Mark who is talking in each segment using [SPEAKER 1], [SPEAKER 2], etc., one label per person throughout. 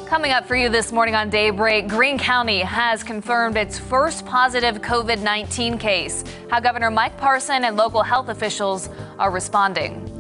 [SPEAKER 1] Coming up for you this morning on Daybreak, Greene County has confirmed its first positive COVID-19 case. How Governor Mike Parson and local health officials are responding.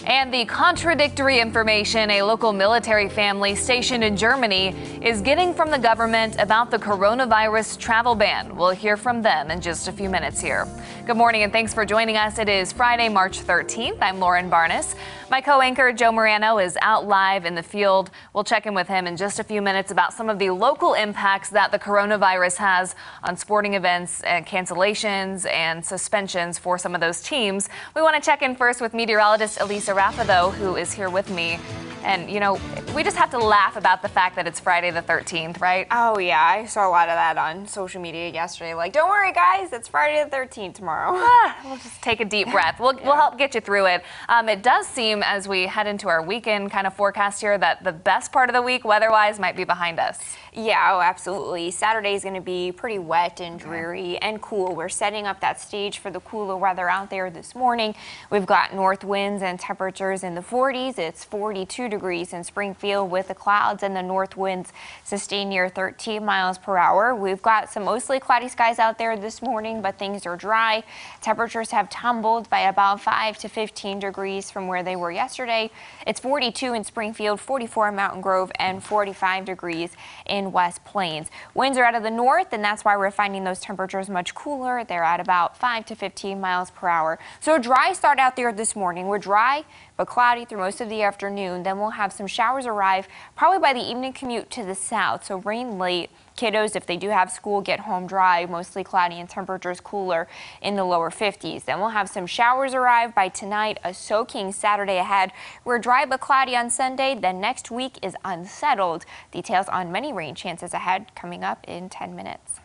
[SPEAKER 1] And the contradictory information a local military family stationed in Germany is getting from the government about the coronavirus travel ban. We'll hear from them in just a few minutes here. Good morning and thanks for joining us. It is Friday, March 13th. I'm Lauren Barnes. My co-anchor Joe Morano is out live in the field. We'll check in with him in just a few minutes about some of the local impacts that the coronavirus has on sporting events and cancellations and suspensions for some of those teams. We want to check in first with meteorologist Elisa Rafa, though, who is here with me. And, you know, we just have to laugh about the fact that it's Friday the 13th, right?
[SPEAKER 2] Oh, yeah. I saw a lot of that on social media yesterday. Like, don't worry, guys. It's Friday the 13th tomorrow.
[SPEAKER 1] We'll just take a deep breath. We'll help get you through it. It does seem, as we head into our weekend kind of forecast here, that the best part of the week weather-wise might be behind us.
[SPEAKER 2] Yeah, oh, absolutely. Saturday is going to be pretty wet and dreary and cool. We're setting up that stage for the cooler weather out there this morning. We've got north winds and temperatures in the 40s. It's 42 degrees in Springfield with the clouds and the north winds sustain near 13 miles per hour. We've got some mostly cloudy skies out there this morning, but things are dry. Temperatures have tumbled by about 5 to 15 degrees from where they were yesterday. It's 42 in Springfield, 44 in Mountain Grove, and 45 degrees in West Plains. Winds are out of the north, and that's why we're finding those temperatures much cooler. They're at about 5 to 15 miles per hour. So a dry start out there this morning. We're dry but cloudy through most of the afternoon. Then we'll have some showers arrive probably by the evening commute to the south. So rain late. Kiddos, if they do have school, get home dry, mostly cloudy and temperatures cooler in the lower 50s. Then we'll have some showers arrive by tonight, a soaking Saturday ahead. We're dry but cloudy on Sunday. Then next week is unsettled. Details on many rain chances ahead coming up in 10 minutes.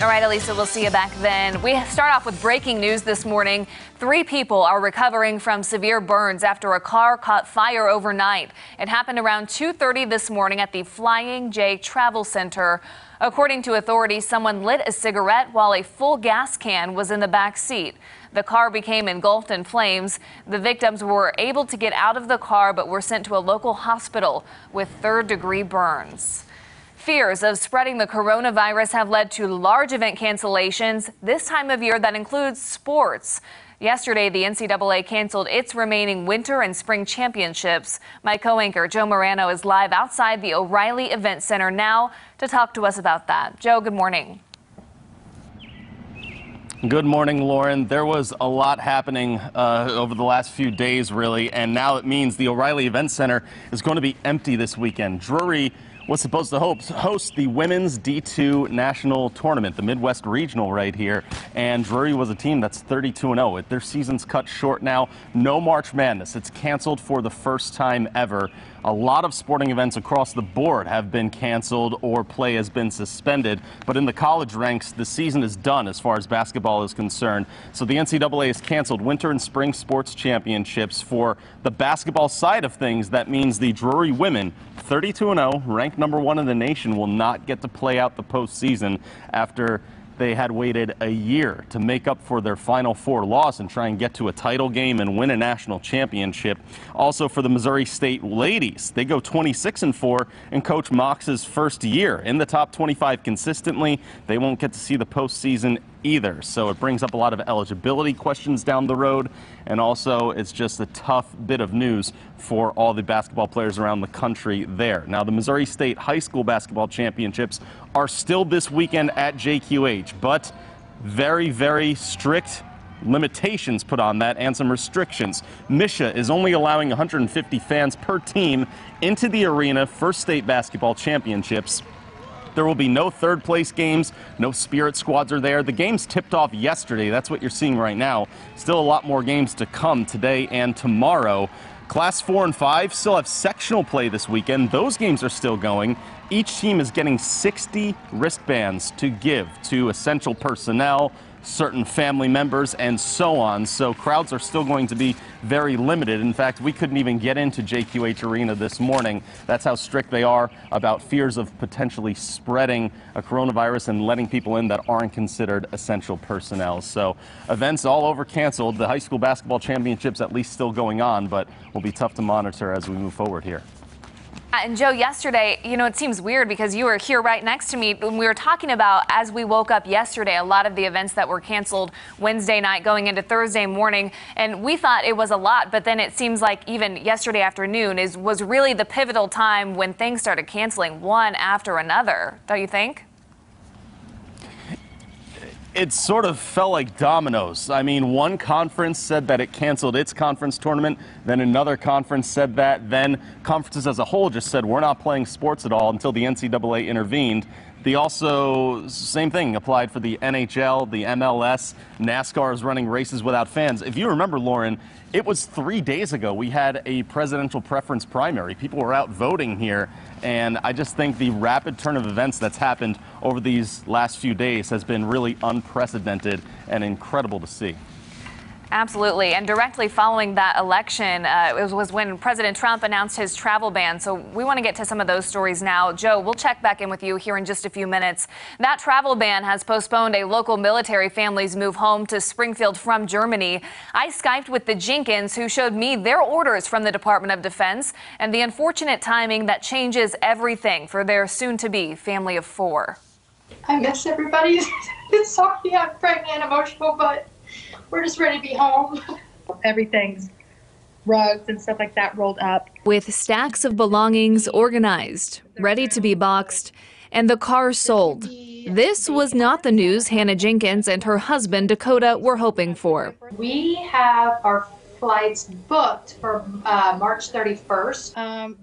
[SPEAKER 1] All right, Elisa, we'll see you back then. We start off with breaking news this morning. 3 people are recovering from severe burns after a car caught fire overnight. It happened around 2:30 this morning at the Flying J Travel Center. According to authorities, someone lit a cigarette while a full gas can was in the back seat. The car became engulfed in flames. The victims were able to get out of the car but were sent to a local hospital with third-degree burns. Fears of spreading the coronavirus have led to large event cancellations this time of year that includes sports. Yesterday, the NCAA canceled its remaining winter and spring championships. My co-anchor Joe Morano is live outside the O'Reilly Event Center now to talk to us about that. Joe, good morning.
[SPEAKER 3] Good morning, Lauren. There was a lot happening over the last few days, really, and now it means the O'Reilly Event Center is going to be empty this weekend. Drury was supposed to host the women's D2 national tournament, the Midwest Regional right here, and Drury was a team that's 32-0. With their season's cut short now, no March Madness. It's canceled for the first time ever. A lot of sporting events across the board have been canceled or play has been suspended, but in the college ranks, the season is done as far as basketball is concerned. So the NCAA has canceled winter and spring sports championships. For the basketball side of things, that means the Drury women, 32-0, ranked #1 in the nation, will not get to play out the postseason after they had waited a year to make up for their Final Four loss and try and get to a title game and win a national championship. Also for the Missouri State ladies, they go 26-4 in Coach Mox's first year in the top 25 consistently. They won't get to see the postseason either. So it brings up a lot of eligibility questions down the road, and also it's just a tough bit of news for all the basketball players around the country there. Now, the Missouri State High School Basketball Championships are still this weekend at JQH, but very, very strict limitations put on that and some restrictions. Misha is only allowing 150 fans per team into the arena for state basketball championships. There will be no third place games, no spirit squads are there. The games tipped off yesterday. That's what you're seeing right now. Still a lot more games to come today and tomorrow. Class 4 and 5 still have sectional play this weekend. Those games are still going. Each team is getting 60 wristbands to give to essential personnel, certain family members, and so on. So crowds are still going to be very limited. In fact, we couldn't even get into JQH Arena this morning. That's how strict they are about fears of potentially spreading a coronavirus and letting people in that aren't considered essential personnel. So events all over canceled. The high school basketball championships at least still going on, but will be tough to monitor as we move forward here.
[SPEAKER 1] And Joe, yesterday, it seems weird because you were here right next to me when we were talking about, as we woke up yesterday, a lot of the events that were canceled Wednesday night going into Thursday morning. And we thought it was a lot, but then it seems like even yesterday afternoon was really the pivotal time when things started canceling one after another. Don't you think?
[SPEAKER 3] It sort of felt like dominoes. I mean, one conference said that it canceled its conference tournament, then another conference said that, then conferences as a whole just said we're not playing sports at all until the NCAA intervened. Same thing applied for the NHL, the MLS. NASCAR is running races without fans. If you remember, Lauren, it was 3 days ago we had a presidential preference primary. People were out voting here, and I just think the rapid turn of events that's happened over these last few days has been really unprecedented and incredible to see.
[SPEAKER 1] Absolutely. And directly following that election, it was when President Trump announced his travel ban. So we want to get to some of those stories now. Joe, we'll check back in with you here in just a few minutes. That travel ban has postponed a local military family's move home to Springfield from Germany. I Skyped with the Jenkins, who showed me their orders from the Department of Defense and the unfortunate timing that changes everything for their soon-to-be family of 4.
[SPEAKER 4] I miss everybody. It's sorry I'm pregnant and emotional, but we're just ready to be home. Everything's rugs and stuff like that rolled up.
[SPEAKER 1] With stacks of belongings organized, ready to be boxed, and the car sold. This was not the news Hannah Jenkins and her husband Dakota were hoping for.
[SPEAKER 4] We have our flights booked for March 31st.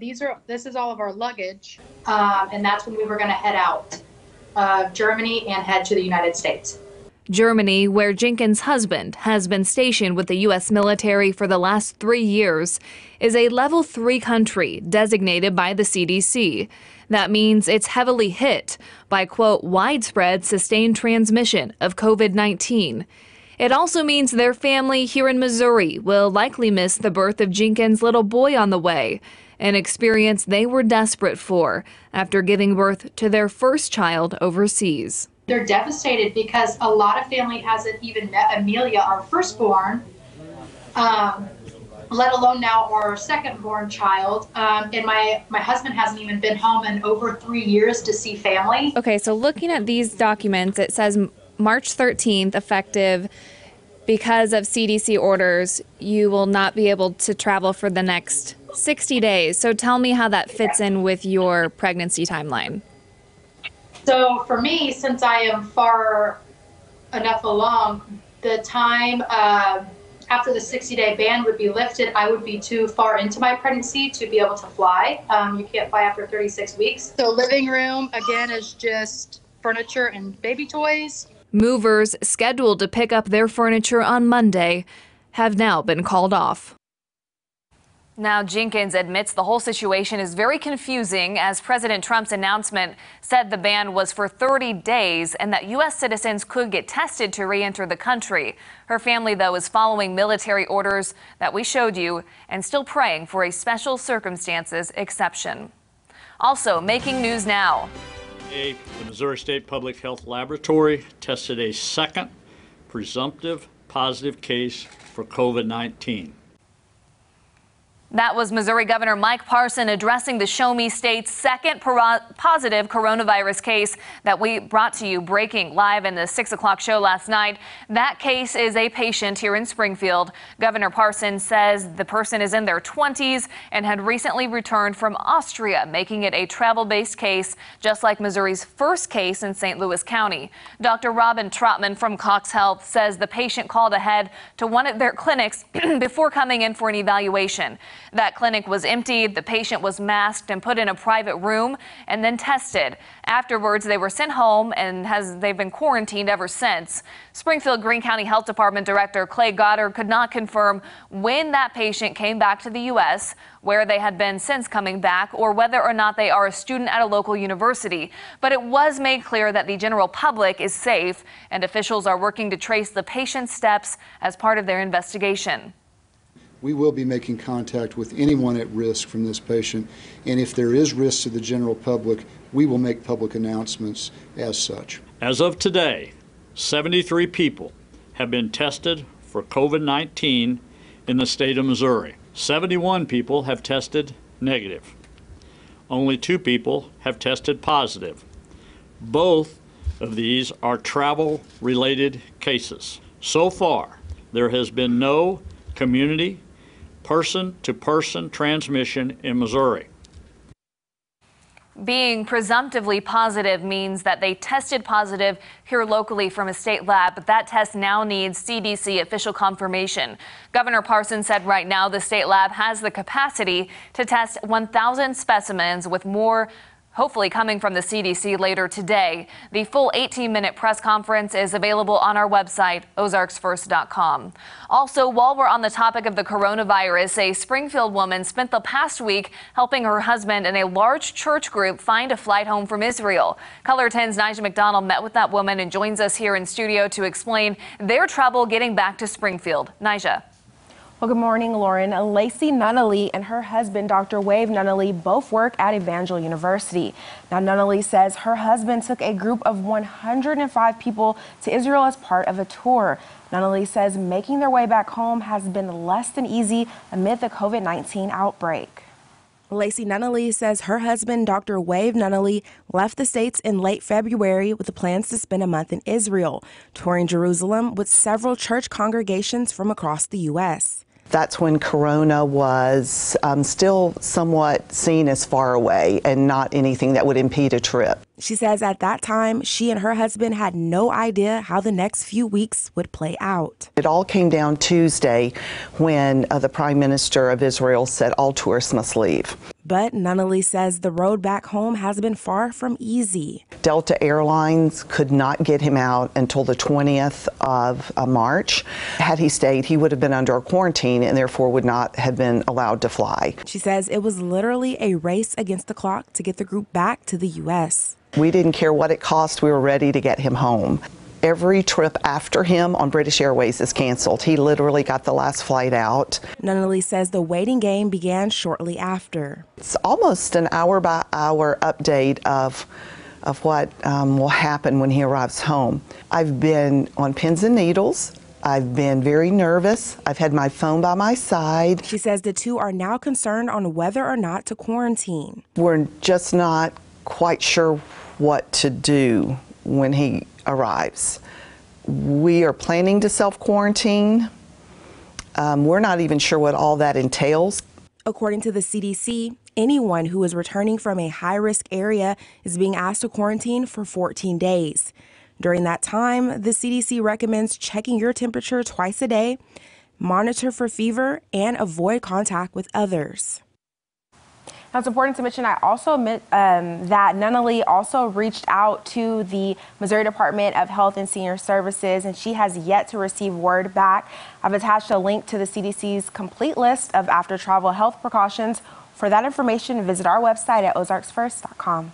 [SPEAKER 4] This is all of our luggage, and that's when we were going to head out of Germany and head to the United States.
[SPEAKER 1] Germany, where Jenkins' husband has been stationed with the U.S. military for the last 3 years, is a level 3 country designated by the CDC. That means it's heavily hit by, quote, widespread sustained transmission of COVID-19. It also means their family here in Missouri will likely miss the birth of Jenkins' little boy on the way, an experience they were desperate for after giving birth to their first child overseas.
[SPEAKER 4] They're devastated because a lot of family hasn't even met Amelia, our firstborn, let alone now our second-born child. And my husband hasn't even been home in over 3 years to see family.
[SPEAKER 1] Okay, so looking at these documents, it says March 13th, effective because of CDC orders, you will not be able to travel for the next 60 days. So tell me how that fits in with your pregnancy timeline.
[SPEAKER 4] So for me, since I am far enough along, the time after the 60-day ban would be lifted, I would be too far into my pregnancy to be able to fly. You can't fly after 36 weeks. So living room, again, is just furniture and baby toys.
[SPEAKER 1] Movers scheduled to pick up their furniture on Monday have now been called off. Now, Jenkins admits the whole situation is very confusing, as President Trump's announcement said the ban was for 30 days and that U.S. citizens could get tested to re-enter the country. Her family, though, is following military orders that we showed you and still praying for a special circumstances exception. Also, making news now.
[SPEAKER 5] The Missouri State Public Health Laboratory tested a second presumptive positive case for COVID-19.
[SPEAKER 1] That was Missouri Governor Mike Parson addressing the Show Me State's second positive coronavirus case that we brought to you, breaking live in the 6 o'clock show last night. That case is a patient here in Springfield. Governor Parson says the person is in their 20s and had recently returned from Austria, making it a travel-based case, just like Missouri's first case in St. Louis County. Dr. Robin Trotman from Cox Health says the patient called ahead to one of their clinics before coming in for an evaluation. That clinic was emptied, the patient was masked and put in a private room and then tested. Afterwards, they were sent home and they've been quarantined ever since. Springfield Greene County Health Department Director Clay Goddard could not confirm when that patient came back to the U.S., where they had been since coming back, or whether or not they are a student at a local university. But it was made clear that the general public is safe, and officials are working to trace the patient's steps as part of their investigation.
[SPEAKER 6] We will be making contact with anyone at risk from this patient, and if there is risk to the general public, we will make public announcements as such.
[SPEAKER 5] As of today, 73 people have been tested for COVID-19 in the state of Missouri. 71 people have tested negative. only 2 people have tested positive. Both of these are travel-related cases. So far, there has been no community person-to-person transmission in Missouri.
[SPEAKER 1] Being presumptively positive means that they tested positive here locally from a state lab, but that test now needs CDC official confirmation. Governor Parson said right now the state lab has the capacity to test 1,000 specimens, with more hopefully coming from the CDC later today. The full 18-minute press conference is available on our website, ozarksfirst.com. Also, while we're on the topic of the coronavirus, a Springfield woman spent the past week helping her husband and a large church group find a flight home from Israel. Color 10's Nigel McDonald met with that woman and joins us here in studio to explain their trouble getting back to Springfield. Nigel.
[SPEAKER 7] Well, good morning, Lauren. Lacey Nunnally and her husband, Dr. Wave Nunnally, both work at Evangel University. Now, Nunnally says her husband took a group of 105 people to Israel as part of a tour. Nunnally says making their way back home has been less than easy amid the COVID-19 outbreak. Lacey Nunnally says her husband, Dr. Wave Nunnally, left the States in late February with the plans to spend a month in Israel, touring Jerusalem with several church congregations from across the U.S.
[SPEAKER 8] That's when Corona was still somewhat seen as far away and not anything that would impede a trip.
[SPEAKER 7] She says at that time, she and her husband had no idea how the next few weeks would play out.
[SPEAKER 8] It all came down Tuesday when the Prime Minister of Israel said all tourists must leave.
[SPEAKER 7] But Nunnally says the road back home has been far from easy.
[SPEAKER 8] Delta Airlines could not get him out until the 20th of March. Had he stayed, he would have been under a quarantine and therefore would not have been allowed to fly.
[SPEAKER 7] She says it was literally a race against the clock to get the group back to the U.S.
[SPEAKER 8] We didn't care what it cost. We were ready to get him home. Every trip after him on British Airways is canceled. He literally got the last flight out.
[SPEAKER 7] Nunnally says the waiting game began shortly after.
[SPEAKER 8] It's almost an hour-by-hour update of what will happen when he arrives home. I've been on pins and needles. I've been very nervous. I've had my phone by my side.
[SPEAKER 7] She says the two are now concerned on whether or not to quarantine.
[SPEAKER 8] We're just not quite sure what to do when he arrives. We are planning to self-quarantine. We're not even sure what all that entails.
[SPEAKER 7] According to the CDC, anyone who is returning from a high-risk area is being asked to quarantine for 14 days. During that time, the CDC recommends checking your temperature twice a day, monitor for fever, and avoid contact with others. Now, it's important to mention, I also admit that Nunnally also reached out to the Missouri Department of Health and Senior Services, and she has yet to receive word back. I've attached a link to the CDC's complete list of after-travel health precautions. For that information, visit our website at ozarksfirst.com.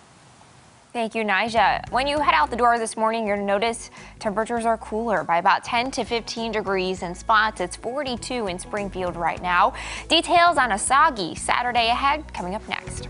[SPEAKER 2] Thank you, Nija. When you head out the door this morning, you're going to notice temperatures are cooler by about 10 to 15 degrees in spots. It's 42 in Springfield right now. Details on a soggy Saturday ahead coming up next.